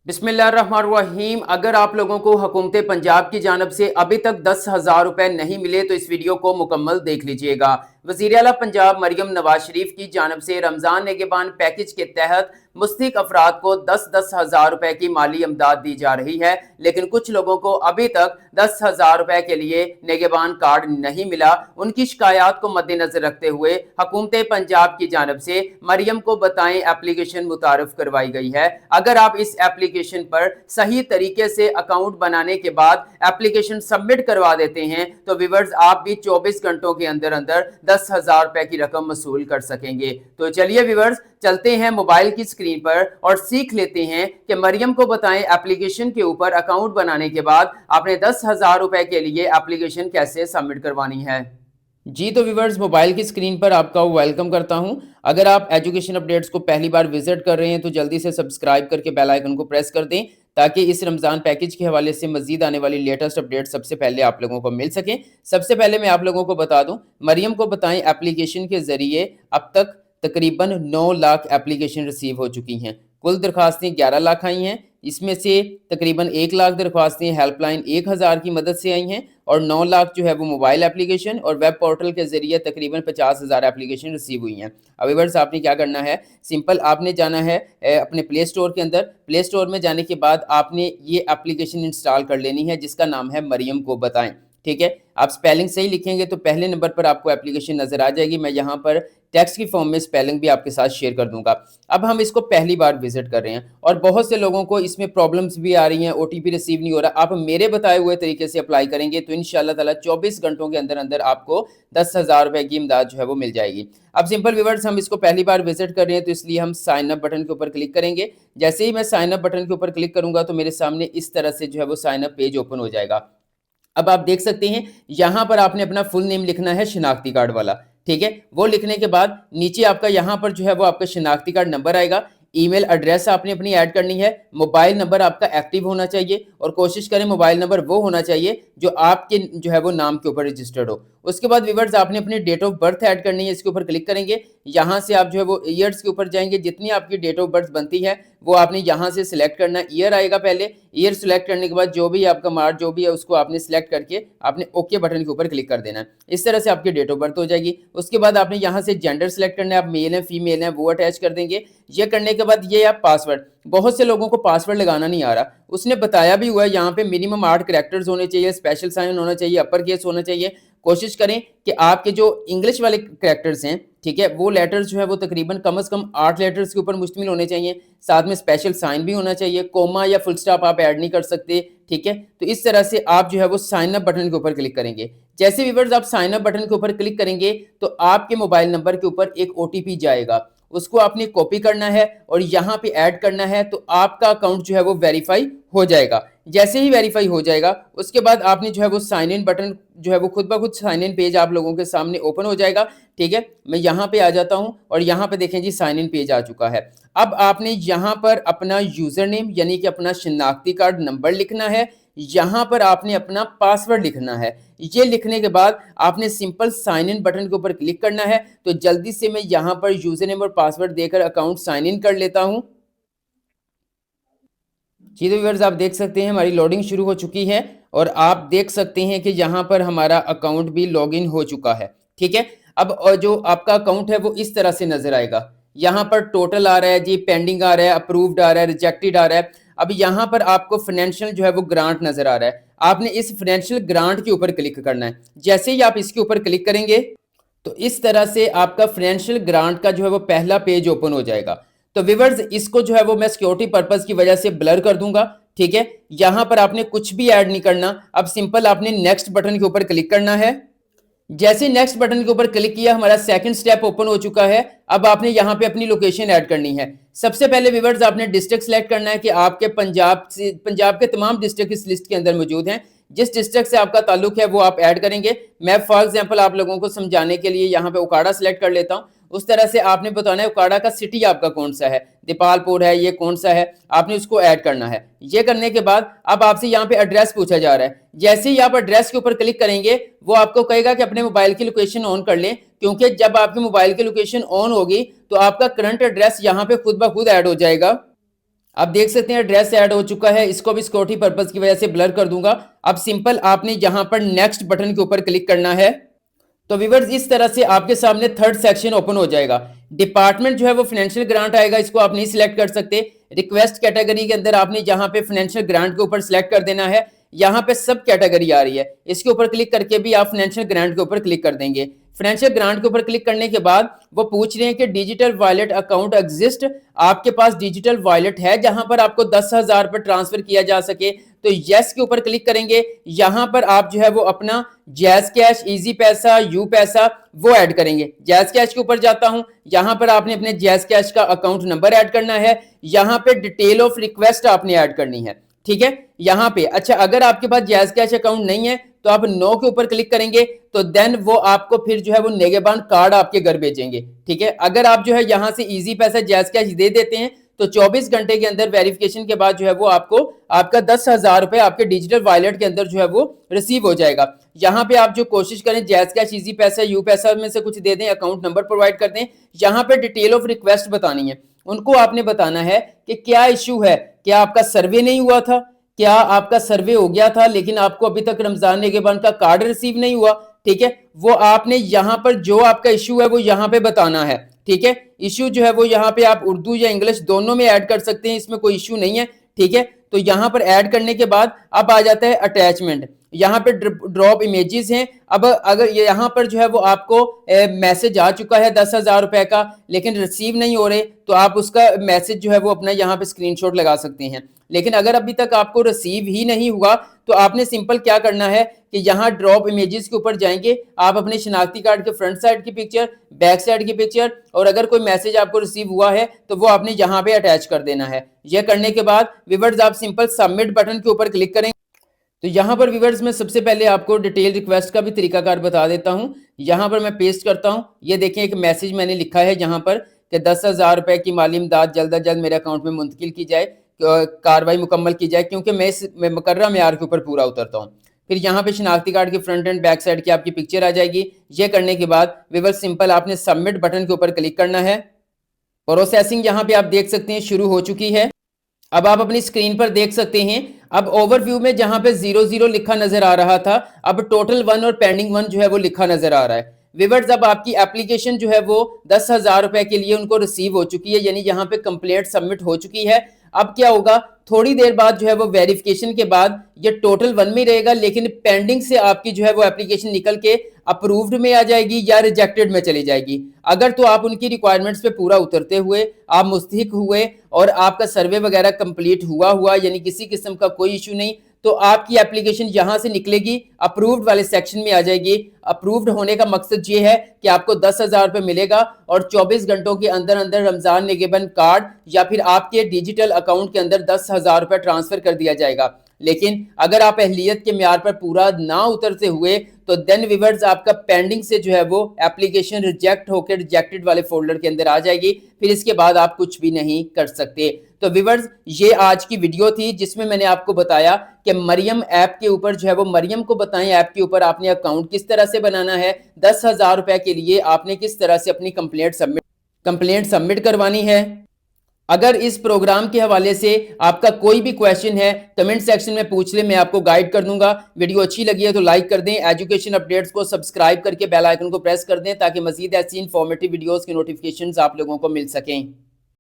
बिस्मिल्लाहिर्रहमानिर्रहीम। अगर आप लोगों को हुकूमत पंजाब की जानब से अभी तक 10,000 रुपए नहीं मिले तो इस वीडियो को मुकम्मल देख लीजिएगा। वज़ीर आला पंजाब मरियम नवाज शरीफ की जानब से रमज़ान नेगेबान पैकेज के तहत मुस्तहिक अफराद को 10,000 रुपए की माली इमदाद दी जा रही है, लेकिन कुछ लोगों को अभी तक 10,000 रुपए के लिए नेगेबान कार्ड नहीं मिला। उनकी शिकायत को मद्देनजर रखते हुए हुकूमत पंजाब की जानब से मरियम को बताएं एप्लीकेशन मुतारफ करवाई गई है। अगर आप इस एप्लीकेशन पर सही तरीके से अकाउंट बनाने के बाद एप्लीकेशन सबमिट करवा देते हैं तो व्यूअर्स आप भी 24 घंटों के अंदर अंदर 10,000 रुपए की रकम वसूल कर सकेंगे। तो चलिए व्यूअर्स चलते हैं मोबाइल की स्क्रीन पर और सीख लेते हैं कि मरियम को बताएं एप्लीकेशन के ऊपर अकाउंट बनाने के बाद आपने 10,000 रुपए के लिए एप्लीकेशन कैसे सबमिट करवानी है। जी तो व्यूवर्स मोबाइल की स्क्रीन पर आपका वेलकम करता हूं। अगर आप एजुकेशन अपडेट्स को पहली बार विजिट कर रहे हैं तो जल्दी से सब्सक्राइब करके बेल आइकन को प्रेस कर दें ताकि इस रमज़ान पैकेज के हवाले से मजीद आने वाली लेटेस्ट अपडेट सबसे पहले आप लोगों को मिल सकें। सबसे पहले मैं आप लोगों को बता दूं, मरियम को बताएं एप्लीकेशन के ज़रिए अब तक तकरीबन 9 लाख एप्लीकेशन रिसीव हो चुकी हैं। कुल दरख्वास्तें 11 लाख आई हैं, इसमें से तकरीबन 1 लाख दरख्वास्तें हेल्पलाइन 1000 की मदद से आई हैं और 9 लाख जो है वो मोबाइल एप्लीकेशन और वेब पोर्टल के ज़रिए तकरीबन 50,000 एप्लीकेशन रिसीव हुई हैं। अब व्यूअर्स आपने क्या करना है, सिंपल आपने जाना है अपने प्ले स्टोर के अंदर। प्ले स्टोर में जाने के बाद आपने ये एप्लीकेशन इंस्टॉल कर लेनी है जिसका नाम है मरियम को बताएं। ठीक है, आप स्पेलिंग सही लिखेंगे तो पहले नंबर पर आपको एप्लीकेशन नज़र आ जाएगी। मैं यहाँ पर टेक्स्ट की फॉर्म में स्पेलिंग भी आपके साथ शेयर कर दूंगा। अब हम इसको पहली बार विजिट कर रहे हैं और बहुत से लोगों को इसमें प्रॉब्लम्स भी आ रही हैं, ओटीपी रिसीव नहीं हो रहा। आप मेरे बताए हुए तरीके से अप्लाई करेंगे तो इंशाल्लाह ताला 24 घंटों के अंदर अंदर आपको 10,000 रुपए की इमदाद जो है वो मिल जाएगी। अब सिंपल व्यूअर्स हम इसको पहली बार विजिट कर रहे हैं तो इसलिए हम साइन अप बटन के ऊपर क्लिक करेंगे। जैसे ही मैं साइन अप बटन के ऊपर क्लिक करूंगा तो मेरे सामने इस तरह से जो है वो साइन अप पेज ओपन हो जाएगा। अब आप देख सकते हैं यहाँ पर आपने अपना फुल नेम लिखना है शिनाख्ती कार्ड वाला। ठीक है, वो लिखने के बाद नीचे आपका यहाँ पर जो है वो आपका शिनाख्ती कार्ड नंबर आएगा। ईमेल एड्रेस आपने अपनी ऐड करनी है। मोबाइल नंबर आपका एक्टिव होना चाहिए और कोशिश करें मोबाइल नंबर वो होना चाहिए जो आपके जो है वो नाम के ऊपर रजिस्टर्ड हो। उसके बाद व्यूअर्स आपने अपनी डेट ऑफ बर्थ ऐड करनी है, इसके ऊपर क्लिक करेंगे। यहाँ से आप जो है वो ईयर्स के ऊपर जाएंगे, जितनी आपकी डेट ऑफ बर्थ बनती है वो आपने यहाँ से सिलेक्ट करना है। ईयर आएगा पहले, ईयर सिलेक्ट करने के बाद जो भी आपका मार्च जो भी है उसको आपने सिलेक्ट करके आपने ओके बटन के ऊपर क्लिक कर देना है। इस तरह से आपकी डेट ऑफ बर्थ हो जाएगी। उसके बाद आपने यहाँ से जेंडर सेलेक्ट करना है, आप मेल हैं फीमेल हैं वो अटैच कर देंगे। ये करने के बाद ये आप पासवर्ड, बहुत से लोगों को पासवर्ड लगाना नहीं आ रहा, उसने बताया भी हुआ है यहाँ पे मिनिमम 8 कैरेक्टर्स होने चाहिए, स्पेशल साइन होना चाहिए, अपर केस होना चाहिए। कोशिश करें कि आपके जो इंग्लिश वाले कैरेक्टर्स हैं, ठीक है, वो लेटर्स जो है वो तकरीबन कम से कम 8 लेटर्स के ऊपर मुश्तमिल होने चाहिए। साथ में स्पेशल साइन भी होना चाहिए, कोमा या फुल स्टॉप आप ऐड नहीं कर सकते। ठीक है, तो इस तरह से आप जो है वो साइन अप बटन के ऊपर क्लिक करेंगे। जैसे व्यूअर्स आप साइन अप बटन के ऊपर क्लिक करेंगे तो आपके मोबाइल नंबर के ऊपर एक ओटीपी जाएगा, उसको आपने कॉपी करना है और यहाँ पे ऐड करना है तो आपका अकाउंट जो है वो वेरीफाई हो जाएगा। जैसे ही वेरीफाई हो जाएगा उसके बाद आपने जो है वो साइन इन बटन जो है वो खुद ब खुद साइन इन पेज आप लोगों के सामने ओपन हो जाएगा। ठीक है, मैं यहाँ पे आ जाता हूँ और यहाँ पे देखें जी साइन इन पेज आ चुका है। अब आपने यहाँ पर अपना यूजर नेम यानी कि अपना शिनाख्ती कार्ड नंबर लिखना है, यहाँ पर आपने अपना पासवर्ड लिखना है। ये लिखने के बाद आपने सिंपल साइन इन बटन के ऊपर क्लिक करना है। तो जल्दी से मैं यहाँ पर यूजर नेम और पासवर्ड देकर अकाउंट साइन इन कर लेता हूँ। जी तो व्यूअर्स आप देख सकते हैं हमारी लोडिंग शुरू हो चुकी है और आप देख सकते हैं कि यहाँ पर हमारा अकाउंट भी लॉगिन हो चुका है। ठीक है, अब जो आपका अकाउंट है वो इस तरह से नजर आएगा। यहाँ पर टोटल आ रहा है जी, पेंडिंग आ रहा है, अप्रूव्ड आ रहा है, रिजेक्टेड आ रहा है। अब यहाँ पर आपको फाइनेंशियल जो है वो ग्रांट नजर आ रहा है, आपने इस फाइनेंशियल ग्रांट के ऊपर क्लिक करना है। जैसे ही आप इसके ऊपर क्लिक करेंगे तो इस तरह से आपका फाइनेंशियल ग्रांट का जो है वो पहला पेज ओपन हो जाएगा। तो व्यूअर्स इसको जो है वो मैं सिक्योरिटी पर्पस की वजह से ब्लर कर दूंगा। ठीक है, यहां पर आपने कुछ भी ऐड नहीं करना। अब सिंपल आपने नेक्स्ट बटन के ऊपर क्लिक करना है। जैसे नेक्स्ट बटन के ऊपर क्लिक किया हमारा सेकंड स्टेप ओपन हो चुका है। अब आपने यहाँ पे अपनी लोकेशन ऐड करनी है। सबसे पहले व्यूअर्स आपने डिस्ट्रिक्ट सेलेक्ट करना है कि आपके पंजाब के तमाम डिस्ट्रिक्ट इस लिस्ट के अंदर मौजूद हैं। जिस डिस्ट्रिक्ट से आपका ताल्लुक है वो आप ऐड करेंगे। मैं फॉर एग्जांपल आप लोगों को समझाने के लिए यहाँ पे उकाड़ा सेलेक्ट कर लेता हूँ। उस तरह से आपने बताना है उकाड़ा का सिटी आपका कौन सा है, दीपालपुर है, ये कौन सा है, आपने उसको ऐड करना है। ये करने के बाद अब आपसे यहाँ पे एड्रेस पूछा जा रहा है। जैसे ही आप एड्रेस के ऊपर क्लिक करेंगे वो आपको कहेगा कि अपने मोबाइल की लोकेशन ऑन कर लें, क्योंकि जब आपकी मोबाइल की लोकेशन ऑन होगी तो आपका करंट एड्रेस यहाँ पे खुद ब खुद ऐड हो जाएगा। आप देख सकते हैं एड्रेस ऐड हो चुका है, इसको भी सिक्योरिटी पर्पस की वजह से ब्लर कर दूंगा। अब सिंपल आपने यहां पर नेक्स्ट बटन के ऊपर क्लिक करना है। तो व्यूअर्स इस तरह से आपके सामने थर्ड सेक्शन ओपन हो जाएगा। डिपार्टमेंट जो है वो फाइनेंशियल ग्रांट आएगा, इसको आप नहीं सिलेक्ट कर सकते। रिक्वेस्ट कैटेगरी के अंदर आपने जहां पे फाइनेंशियल ग्रांट के ऊपर सिलेक्ट कर देना है। यहाँ पे सब कैटेगरी आ रही है, इसके ऊपर क्लिक करके भी आप फाइनेंशियल ग्रांट के ऊपर क्लिक कर देंगे। फाइनेंशियल ग्रांट के ऊपर क्लिक करने के बाद वो पूछ रहे हैं कि डिजिटल वॉलेट अकाउंट एग्जिस्ट, आपके पास डिजिटल वॉलेट है जहां पर आपको 10,000 रुपए ट्रांसफर किया जा सके, तो यस के ऊपर क्लिक करेंगे। यहां पर आप जो है वो अपना जैज कैश, इजी पैसा, यू पैसा वो ऐड करेंगे। जैज कैश के ऊपर जाता हूं, यहां पर आपने अपने जैज कैश का अकाउंट नंबर ऐड करना है। यहां पे डिटेल ऑफ रिक्वेस्ट आपने ऐड करनी है, ठीक है। यहां पे अच्छा, अगर आपके पास जैज कैश अकाउंट नहीं है तो आप नो के ऊपर क्लिक करेंगे, तो देन वो आपको फिर जो है वो निगहबान कार्ड आपके घर भेजेंगे, ठीक है। अगर आप जो है यहां से इजी पैसा जैज कैश दे देते हैं तो 24 घंटे के अंदर वेरिफिकेशन के बाद जो है वो आपको आपका 10,000 रुपए आपके डिजिटल वॉलेट के अंदर जो है वो रिसीव हो जाएगा। यहाँ पे आप जो कोशिश करें जैज कैश, इजी पैसा, यू पैसा में से कुछ दे दें, अकाउंट नंबर प्रोवाइड कर दें। यहाँ पे डिटेल ऑफ रिक्वेस्ट बतानी है, उनको आपने बताना है कि क्या इश्यू है, क्या आपका सर्वे नहीं हुआ था, क्या आपका सर्वे हो गया था लेकिन आपको अभी तक रमजान निगहबान का कार्ड रिसीव नहीं हुआ, ठीक है। वो आपने यहाँ पर जो आपका इश्यू है वो यहाँ पे बताना है, ठीक है। इश्यू जो है वो यहाँ पे आप उर्दू या इंग्लिश दोनों में ऐड कर सकते हैं, इसमें कोई इश्यू नहीं है, ठीक है। तो यहाँ पर ऐड करने के बाद अब आ जाता है अटैचमेंट। यहाँ पे ड्रॉप इमेजेस हैं। अब अगर यहाँ पर जो है वो आपको मैसेज आ चुका है 10,000 रुपए का लेकिन रिसीव नहीं हो रहे, तो आप उसका मैसेज जो है वो अपना यहाँ पे स्क्रीनशॉट लगा सकते हैं। लेकिन अगर अभी तक आपको रिसीव ही नहीं हुआ तो आपने सिंपल क्या करना है कि यहाँ ड्रॉप इमेजेस के ऊपर जाएंगे, आप अपने शनाख्ती कार्ड के फ्रंट साइड की पिक्चर, बैक साइड की पिक्चर, और अगर कोई मैसेज आपको रिसीव हुआ है तो वो आपने यहाँ पे अटैच कर देना है। यह करने के बाद व्यूअर्स आप सिंपल सबमिट बटन के ऊपर क्लिक करेंगे। तो यहाँ पर व्यूअर्स मैं सबसे पहले आपको डिटेल रिक्वेस्ट का भी तरीकाकार बता देता हूँ। यहाँ पर मैं पेस्ट करता हूँ, ये देखें एक मैसेज मैंने लिखा है यहाँ पर कि 10,000 रुपए की माली इमदाद जल्द अज जल्द मेरे अकाउंट में मुंतकिल की जाए, कार्रवाई मुकम्मल की जाए, क्योंकि मैं इस मुकर्रर मेयार के ऊपर पूरा उतरता हूँ। फिर यहाँ पे शनाख्ती कार्ड की फ्रंट एंड बैक साइड की आपकी पिक्चर आ जाएगी। ये करने के बाद व्यूअर्स सिंपल आपने सबमिट बटन के ऊपर क्लिक करना है। प्रोसेसिंग यहाँ पे आप देख सकते हैं शुरू हो चुकी है। अब आप अपनी स्क्रीन पर देख सकते हैं, अब ओवरव्यू में जहां पे 00 लिखा नजर आ रहा था, अब टोटल 1 और पेंडिंग 1 जो है वो लिखा नजर आ रहा है। व्यूअर्स अब आपकी एप्लीकेशन जो है वो 10,000 रुपए के लिए उनको रिसीव हो चुकी है, यानी यहाँ पे कंप्लेंट सबमिट हो चुकी है। अब क्या होगा, थोड़ी देर बाद जो है वो वेरिफिकेशन के बाद ये टोटल 1 में रहेगा, लेकिन पेंडिंग से आपकी जो है वो एप्लीकेशन निकल के अप्रूव्ड में आ जाएगी या रिजेक्टेड में चली जाएगी। अगर तो आप उनकी रिक्वायरमेंट्स पे पूरा उतरते हुए आप मुस्तहिक हुए और आपका सर्वे वगैरह कंप्लीट हुआ यानी किसी किस्म का कोई इशू नहीं, तो आपकी एप्लीकेशन यहां से निकलेगी, अप्रूव्ड वाले सेक्शन में आ जाएगी। अप्रूव्ड होने का मकसद ये है कि आपको 10,000 रुपए मिलेगा और 24 घंटों के अंदर अंदर रमजान निगहबान कार्ड या फिर आपके डिजिटल अकाउंट के अंदर 10,000 रुपए ट्रांसफर कर दिया जाएगा। लेकिन अगर आप अहलियत के म्यार पर पूरा ना उतरते हुए तो देन व्यूअर्स आपका पेंडिंग से जो है वो एप्लीकेशन रिजेक्ट होकर रिजेक्टेड वाले फोल्डर के अंदर आ जाएगी, फिर इसके बाद आप कुछ भी नहीं कर सकते। तो व्यूअर्स ये आज की वीडियो थी जिसमें मैंने आपको बताया कि मरियम ऐप के ऊपर जो है वो मरियम को बताएं ऐप के ऊपर आपने अकाउंट किस तरह से बनाना है, 10,000 रुपए के लिए आपने किस तरह से अपनी कंप्लेंट सबमिट करवानी है। अगर इस प्रोग्राम के हवाले से आपका कोई भी क्वेश्चन है कमेंट सेक्शन में पूछ ले, मैं आपको गाइड कर दूंगा। वीडियो अच्छी लगी है तो लाइक कर दें, एजुकेशन अपडेट्स को सब्सक्राइब करके बेल आइकन को प्रेस कर दें ताकि मजीद ऐसी इंफॉर्मेटिव वीडियोस के नोटिफिकेशंस आप लोगों को मिल सकें।